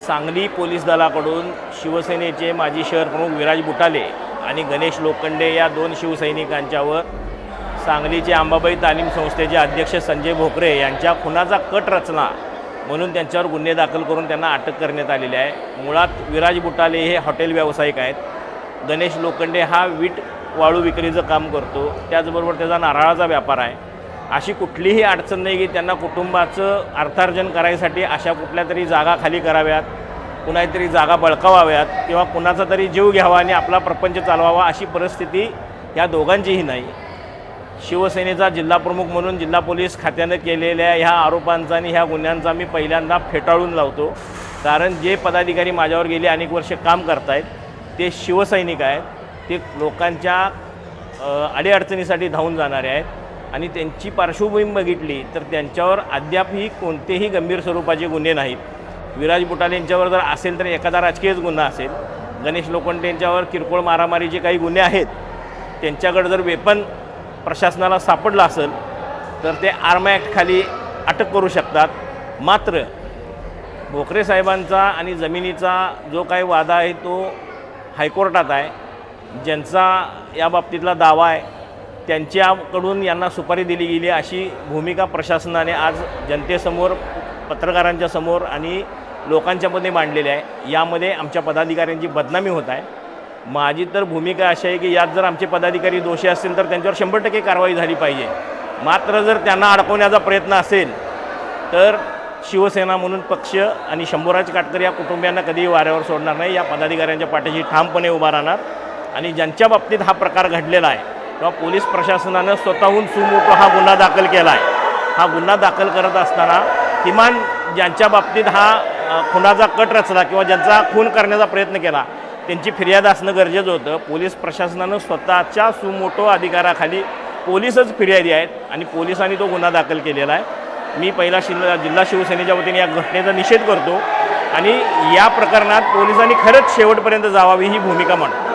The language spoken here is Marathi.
सांगली पोलीस दलाकडून शिवसेनेचे माजी शहर प्रमुख विराज बुटाले आणि गणेश लोखंडे या दोन शिवसैनिकांच्यावर सांगलीचे अंबाबाई तालीम संस्थेचे अध्यक्ष संजय भोकरे यांच्या खुनाचा कट रचना म्हणून त्यांच्यावर गुन्हे दाखल करून त्यांना अटक करण्यात आलेली आहे। मुळात विराज बुटाले हे हॉटेल व्यावसायिक आहेत, गणेश लोखंडे हा वीट वाळू विक्रीचं काम करतो, त्याचबरोबर त्याचा नारळाचा व्यापार आहे। अशी कुठलीही अडचण नाही की त्यांना कुटुंबाचं अर्थार्जन करायसाठी अशा कुठल्या तरी जागा खाली कराव्यात, कुणातरी जागा बळकावाव्यात किंवा कुणाचा तरी जीव घ्यावा आणि आपला प्रपंच चालवावा अशी परिस्थिती या दोघांचीही नाही। शिवसेनेचा जिल्हाप्रमुख म्हणून जिल्हा पोलीस खात्यानं केलेल्या ह्या आरोपांचा आणि ह्या गुन्ह्यांचा मी पहिल्यांदा फेटाळून लावतो, कारण जे पदाधिकारी माझ्यावर गेली अनेक वर्ष काम करतायत ते शिवसैनिक आहेत, ते लोकांच्या अडीअडचणीसाठी धावून जाणारे आहेत आणि त्यांची पार्श्वभूमी बघितली तर त्यांच्यावर अद्यापही कोणतेही गंभीर स्वरूपाचे गुन्हे नाहीत। विराज बुटाले यांच्यावर जर असेल तर एखादा राजकीयच गुन्हा असेल, गणेश लोखंडे यांच्यावर किरकोळ मारामारीचे काही गुन्हे आहेत, त्यांच्याकडे जर वेपन प्रशासनाला सापडला असेल तर ते आर्म ॲक्ट खाली अटक करू शकतात। मात्र भोकरे साहेबांचा आणि जमिनीचा जो काही वाद आहे तो हायकोर्टात आहे, ज्यांचा या बाबतीतला दावा आहे त्यांच्याकडून यांना सुपारी दिली गेली अशी भूमिका प्रशासनाने आज जनतेसमोर, पत्रकारांच्या समोर आणि लोकांच्यामध्ये मांडलेली आहे। यामध्ये आमच्या पदाधिकाऱ्यांची बदनामी होत आहे। माझी तर भूमिका अशी आहे की यात जर आमचे पदाधिकारी दोषी असतील तर त्यांच्यावर 100% कारवाई झाली पाहिजे। मात्र जर त्यांना अडकवण्याचा प्रयत्न असेल तर शिवसेना म्हणून पक्ष आणि शंभूराज काटकर या कुटुंबियांना कधीही वाऱ्यावर सोडणार नाही। या पदाधिकाऱ्यांच्या पाठीशी ठामपणे उभा राहणार आणि ज्यांच्या बाबतीत हा प्रकार घडलेला आहे किंवा पोलीस प्रशासनानं स्वतःहून सुमोटो हा गुन्हा दाखल केला आहे, हा गुन्हा दाखल करत असताना किमान ज्यांच्या बाबतीत हा खुनाचा कट रचला किंवा ज्यांचा खून करण्याचा प्रयत्न केला त्यांची फिर्याद असणं गरजेचं होतं। पोलीस प्रशासनानं स्वतःच्या सुमोटो अधिकाराखाली पोलीसच फिर्यादी आहेत आणि पोलिसांनी तो गुन्हा दाखल केलेला आहे। मी पहिला जिल्हा शिवसेनेच्या वतीने या घटनेचा निषेध करतो आणि या प्रकरणात पोलिसांनी खरंच शेवटपर्यंत जावावी ही भूमिका मांडतो।